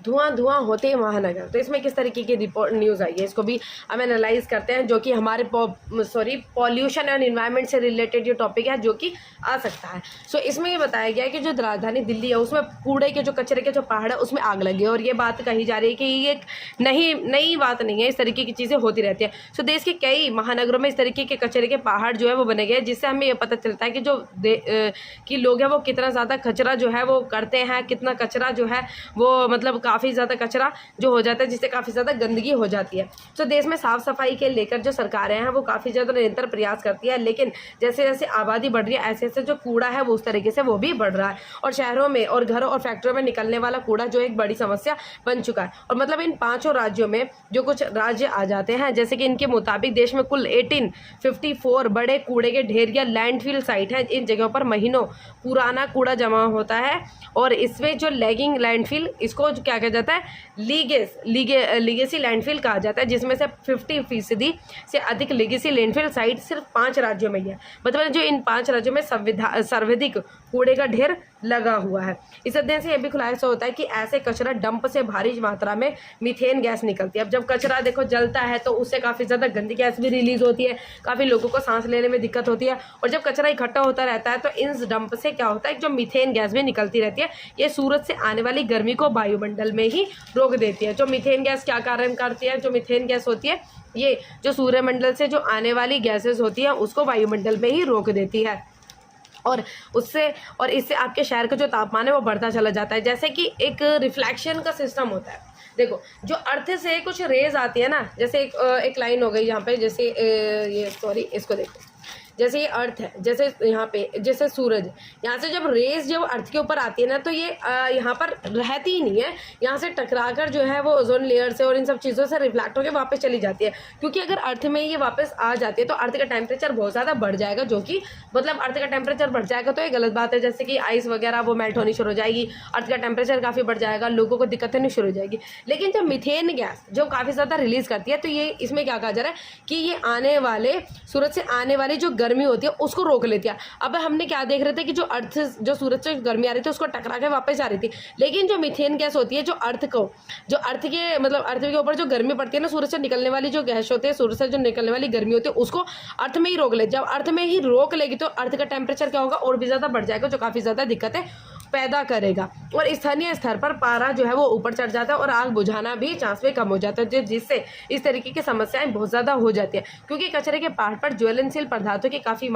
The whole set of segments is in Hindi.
धुआं होते ही महानगर। तो इसमें किस तरीके की रिपोर्ट न्यूज़ आई है, इसको भी हम एनालाइज करते हैं, जो कि हमारे पॉल्यूशन एंड इन्वायरमेंट से रिलेटेड ये टॉपिक है जो कि आ सकता है। सो इसमें ये बताया गया है कि जो राजधानी दिल्ली है उसमें कूड़े के जो कचरे के जो पहाड़ है उसमें आग लगी है, और ये बात कही जा रही है कि ये एक नई बात नहीं है, इस तरीके की चीज़ें होती रहती है। सो देश के कई महानगरों में इस तरीके के कचरे के पहाड़ जो है वो बने गए, जिससे हमें ये पता चलता है कि जो कि लोग हैं वो कितना ज़्यादा कचरा जो है वो करते हैं, कितना कचरा जो है वो मतलब काफ़ी ज़्यादा कचरा जो हो जाता है, जिससे काफ़ी ज़्यादा गंदगी हो जाती है। तो देश में साफ़ सफाई के लेकर जो सरकारें हैं वो काफ़ी ज़्यादा निरंतर प्रयास करती है, लेकिन जैसे जैसे आबादी बढ़ रही है ऐसे ऐसे जो कूड़ा है वो उस तरीके से वो भी बढ़ रहा है, और शहरों में और घरों और फैक्ट्रियों में निकलने वाला कूड़ा जो एक बड़ी समस्या बन चुका है। और मतलब इन 5 राज्यों में जो कुछ राज्य आ जाते हैं, जैसे कि इनके मुताबिक देश में कुल 1854 बड़े कूड़े के ढेर या लैंडफिल साइट हैं। इन जगहों पर महीनों पुराना कूड़ा जमा होता है, और इसमें जो लैगिंग लैंडफिल, इसको क्या कहा जाता है, लीगेसी लैंडफिल कहा जाता है, जिसमें से 50% से अधिक लीगेसी लैंडफिल साइट सिर्फ 5 राज्यों में ही है। मतलब जो इन 5 राज्यों में सर्वाधिक कूड़े का ढेर लगा हुआ है। इस अध्ययन से यह भी खुलासा होता है कि ऐसे कचरा डंप से भारी मात्रा में मीथेन गैस निकलती है। अब जब कचरा देखो जलता है तो उससे काफ़ी ज़्यादा गंदी गैस भी रिलीज होती है, काफ़ी लोगों को सांस लेने में दिक्कत होती है, और जब कचरा इकट्ठा होता रहता है तो इन डंप से क्या होता है, जो मीथेन गैस भी निकलती रहती है। ये सूरज से आने वाली गर्मी को वायुमंडल में ही रोक देती है। जो मीथेन गैस क्या कार्य करती है, जो मीथेन गैस होती है ये जो सूर्यमंडल से जो आने वाली गैसेस होती है उसको वायुमंडल में ही रोक देती है, और इससे आपके शहर का जो तापमान है वो बढ़ता चला जाता है। जैसे कि एक रिफ्लेक्शन का सिस्टम होता है। देखो जो अर्थ से कुछ रेज आती है ना, जैसे एक लाइन हो गई यहाँ पे, जैसे इसको देखो, जैसे ये अर्थ है, जैसे यहाँ पे जैसे सूरज, यहाँ से जब रेज जब अर्थ के ऊपर आती है ना तो ये यहाँ पर रहती ही नहीं है, यहाँ से टकराकर जो है वो ओजोन लेयर से और इन सब चीज़ों से रिफ्लेक्ट होकर वापस चली जाती है। क्योंकि अगर अर्थ में ये वापस आ जाती है तो अर्थ का टेम्परेचर बहुत ज़्यादा बढ़ जाएगा, जो कि मतलब अर्थ का टेम्परेचर बढ़ जाएगा तो ये गलत बात है। जैसे कि आइस वगैरह वो मेल्ट होनी शुरू हो जाएगी, अर्थ का टेम्परेचर काफ़ी बढ़ जाएगा, लोगों को दिक्कतें नहीं शुरू हो जाएगी। लेकिन जब मीथेन गैस जो काफ़ी ज़्यादा रिलीज़ करती है तो ये इसमें क्या कहा जा रहा है कि ये आने वाले सूरज से आने वाली जो गर्मी होती है उसको रोक लेती है। अब हमने क्या देख रहे थे कि जो अर्थ जो सूरज से गर्मी आ रही थी उसको टकरा के वापस आ रही थी, लेकिन जो मीथेन गैस होती है जो अर्थ के मतलब अर्थ के ऊपर जो गर्मी पड़ती है ना, सूरज से निकलने वाली जो गैस होती है, सूरज से जो निकलने वाली गर्मी होती है उसको अर्थ में ही रोक ले। जब अर्थ में ही रोक लेगी तो अर्थ का टेम्परेचर क्या होगा, और भी ज़्यादा बढ़ जाएगा, जो काफ़ी ज़्यादा दिक्कतें पैदा करेगा, और स्थानीय स्तर पर पारा जो है वो ऊपर चढ़ जाता है और आग बुझाना भी चांस में कम हो जाता है, जिससे इस तरीके की समस्याएं बहुत ज़्यादा हो जाती है। क्योंकि कचरे के पहाड़ पर ज्वलनशील पदार्थों की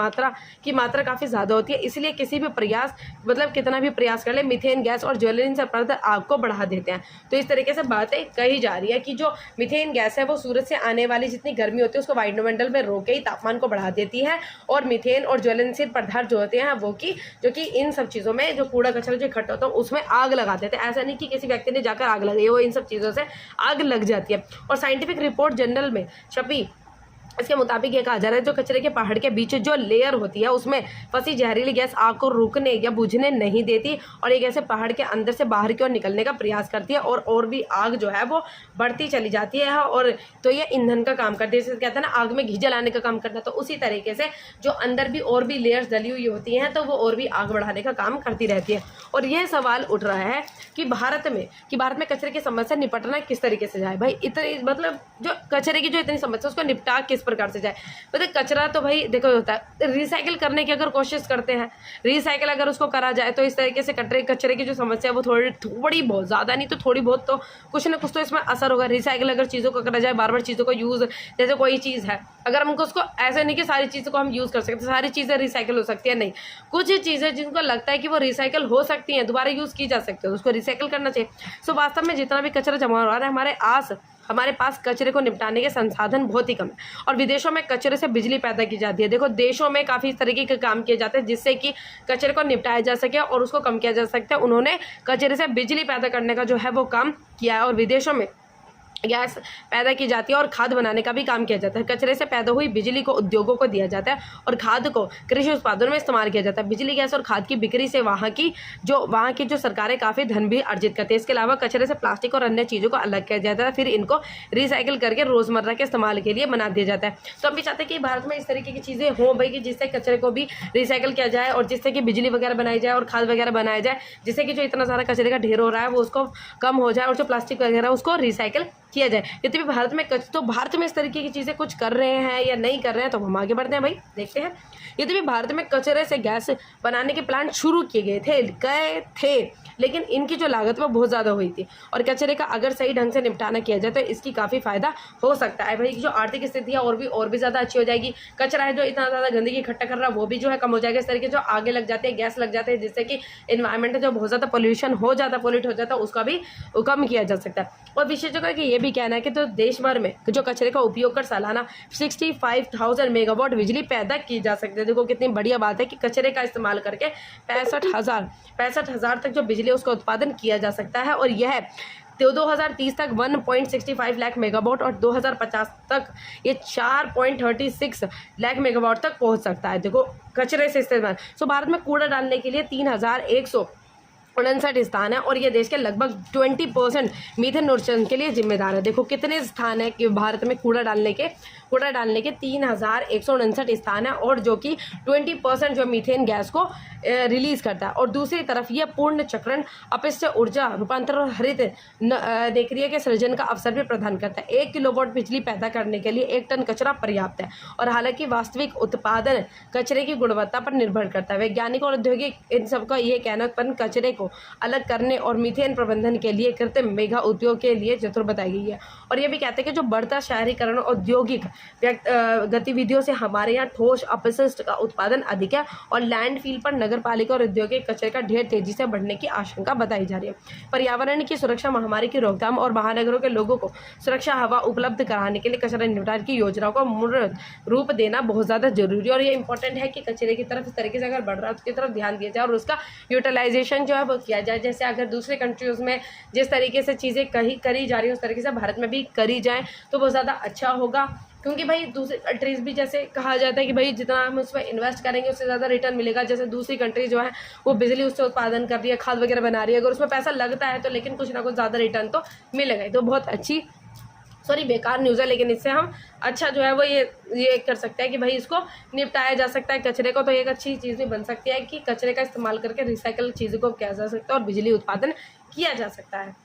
मात्रा काफ़ी ज़्यादा होती है, इसलिए किसी भी प्रयास मतलब कितना भी प्रयास कर ले मीथेन गैस और ज्वलनशील पदार्थ आग को बढ़ा देते हैं। तो इस तरीके से बातें कही जा रही है कि जो मीथेन गैस है वो सूरज से आने वाली जितनी गर्मी होती है उसको वायुमंडल में रोक के ही तापमान को बढ़ा देती है, और मीथेन और ज्वलनशील पदार्थ जो होते हैं वो जो कि इन सब चीज़ों में जो कूड़ा कचरा जो इकट्ठा होता है उसमें आग लगा देते हैं। ऐसा नहीं कि किसी व्यक्ति ने जाकर आग लगाई, वो इन सब चीज़ों से आग लग जाती है। और साइंटिफिक रिपोर्ट जर्नल में छपी इसके मुताबिक ये कहा जा रहा है जो कचरे के पहाड़ के बीच जो लेयर होती है उसमें फंसी जहरीली गैस आग को रुकने या बुझने नहीं देती, और ये गैसें पहाड़ के अंदर से बाहर की ओर निकलने का प्रयास करती है, और भी आग जो है वो बढ़ती चली जाती है। और तो ये ईंधन का काम करती है, जैसे कहते हैं ना आग में घी जलाने का काम करता है, तो उसी तरीके से जो अंदर भी और भी लेयर्स डली हुई होती हैं तो वो और भी आग बढ़ाने का काम करती रहती है। और यह सवाल उठ रहा है कि भारत में कचरे की समस्या निपटना किस तरीके से जाए। भाई इतनी मतलब जो कचरे की जो इतनी समस्या उसको निपटा किस प्रकार से जाए। मतलब कचरा तो भाई देखो होता है, रिसाइकिल करने की अगर कोशिश करते हैं, रिसाइकिल अगर उसको करा जाए तो इस तरीके से कचरे की जो समस्या वो थोड़ी बहुत, ज़्यादा नहीं तो थोड़ी बहुत तो कुछ ना कुछ तो इसमें असर होगा। रिसाइकिल अगर चीज़ों को करा जाए, बार बार चीज़ों को यूज़, जैसे कोई चीज़ है अगर हमको उसको ऐसे नहीं कि सारी चीज़ों को हम यूज़ कर सकते, सारी चीज़ें रिसाइकिल हो सकती है नहीं, कुछ चीज़ें जिनको लगता है कि वो रिसाइकिल हो सकती हैं, दोबारा यूज़ की जा सकती है, उसको रिसाइकिल करना चाहिए। सो वास्तव में जितना भी कचरा जमा हो रहा है हमारे पास कचरे को निपटाने के संसाधन बहुत ही कम है, और विदेशों में कचरे से बिजली पैदा की जाती है। देखो देशों में काफ़ी तरीके के काम किए जाते हैं जिससे कि कचरे को निपटाया जा सके और उसको कम किया जा सकता है। उन्होंने कचरे से बिजली पैदा करने का जो है वो काम किया है, और विदेशों में गैस पैदा की जाती है और खाद बनाने का भी काम किया जाता है। कचरे से पैदा हुई बिजली को उद्योगों को दिया जाता है और खाद को कृषि उत्पादन में इस्तेमाल किया जाता है। बिजली, गैस और खाद की बिक्री से वहाँ की जो सरकारें काफ़ी धन भी अर्जित करती है। इसके अलावा कचरे से प्लास्टिक और अन्य चीज़ों को अलग किया जाता है, फिर इनको रिसाइकिल करके रोज़मर्रा के इस्तेमाल के लिए बना दिया जाता है। तो हम भी चाहते हैं कि भारत में इस तरीके की चीज़ें हों भाई, कि जिससे कचरे को भी रिसाइकिल किया जाए और जिससे कि बिजली वगैरह बनाई जाए और खाद वगैरह बनाया जाए, जिससे कि जो इतना सारा कचरे का ढेर हो रहा है वो उसको कम हो जाए और जो प्लास्टिक वगैरह उसको रिसाइकिल किया जाए। यदि भी भारत में इस तरीके की चीज़ें कुछ कर रहे हैं या नहीं कर रहे हैं, तो हम आगे बढ़ते हैं भाई, देखते हैं। यदि भी भारत में कचरे से गैस बनाने के प्लांट शुरू किए गए थे, लेकिन इनकी जो लागत वो बहुत ज़्यादा हुई थी और कचरे का अगर सही ढंग से निपटाना किया जाए तो इसकी काफ़ी फ़ायदा हो सकता है भाई। जो आर्थिक स्थिति है और भी ज़्यादा अच्छी हो जाएगी। कचरा है जो इतना ज़्यादा गंदगी इकट्ठा कर रहा है वो भी जो है कम हो जाएगा। इस तरीके जो आगे लग जाते हैं, गैस लग जाते हैं, जिससे कि एनवायरनमेंट जो बहुत ज़्यादा पोल्यूट हो जाता है उसका भी कम किया जा सकता है। और विशेषज्ञों का ये भी कहना है कि तो देश भर में जो कचरे का उपयोग कर सालाना 65,000 मेगावाट बिजली पैदा की जा सकती है। देखो कितनी बढ़िया बात है कि कचरे का इस्तेमाल करके 65,000 तक जो बिजली उसका उत्पादन किया जा सकता है। और यह 2030 तक 1.65 लाख मेगावाट और 2050 तक ये 4.36 लाख मेगावाट तक पहुंच सकता है। देखो कचरे से इस्तेमाल। भारत में कूड़ा डालने के लिए 3,159 स्थान है और ये देश के लगभग 20% मीथेन उत्सर्जन के लिए जिम्मेदार है। देखो कितने स्थान है कि भारत में कूड़ा डालने के 3,159 स्थान है और जो कि 20% जो मीथेन गैस को रिलीज करता है। और दूसरी तरफ यह पूर्ण चक्रण अपशिष्ट ऊर्जा रूपांतरण और हरित नक्रिय के सृजन का अवसर भी प्रदान करता है। 1 किलोवाट बिजली पैदा करने के लिए 1 टन कचरा पर्याप्त है। और हालांकि वास्तविक उत्पादन कचरे की गुणवत्ता पर निर्भर करता है। वैज्ञानिक और औद्योगिक इन सबका ये कहना कचरे को अलग करने और मीथेन प्रबंधन के लिए कृत्रिम मेगा उद्योग के लिए जरूर बताई गई है। और ये भी कहते हैं कि जो बढ़ता शहरीकरण औद्योगिक गतिविधियों से हमारे यहाँ ठोस अपशिष्ट का उत्पादन अधिक है और लैंडफिल पर नगरपालिका और औद्योगिक कचरे का ढेर तेजी से बढ़ने की आशंका बताई जा रही है। पर्यावरण की सुरक्षा, महामारी की रोकथाम और महानगरों के लोगों को सुरक्षा हवा उपलब्ध कराने के लिए कचरा निपटान की योजनाओं को मूर्त रूप देना बहुत ज़्यादा जरूरी है। और ये इंपॉर्टेंट है कि कचरे की तरफ इस तरीके से अगर बढ़ रहा है उसकी तरफ ध्यान दिया जाए और उसका यूटिलाइजेशन जो है वो किया जाए। जैसे अगर दूसरे कंट्रीज़ में जिस तरीके से चीज़ें करी जा रही है उस तरीके से भारत में भी करी जाए तो बहुत ज़्यादा अच्छा होगा। क्योंकि भाई दूसरी कंट्रीज़ भी जैसे कहा जाता है कि भाई जितना हम उसमें इन्वेस्ट करेंगे उससे ज़्यादा रिटर्न मिलेगा। जैसे दूसरी कंट्री जो है वो बिजली उससे उत्पादन कर रही है, खाद वगैरह बना रही है, अगर उसमें पैसा लगता है तो लेकिन कुछ ना कुछ ज़्यादा रिटर्न तो मिलेगा ही। तो बहुत अच्छी बेकार न्यूज़ है, लेकिन इससे हम अच्छा जो है वो ये कर सकते हैं कि भाई इसको निपटाया जा सकता है कचरे को। तो एक अच्छी चीज़ भी बन सकती है कि कचरे का इस्तेमाल करके रिसाइकल चीज़ों को किया जा सकता है और बिजली उत्पादन किया जा सकता है।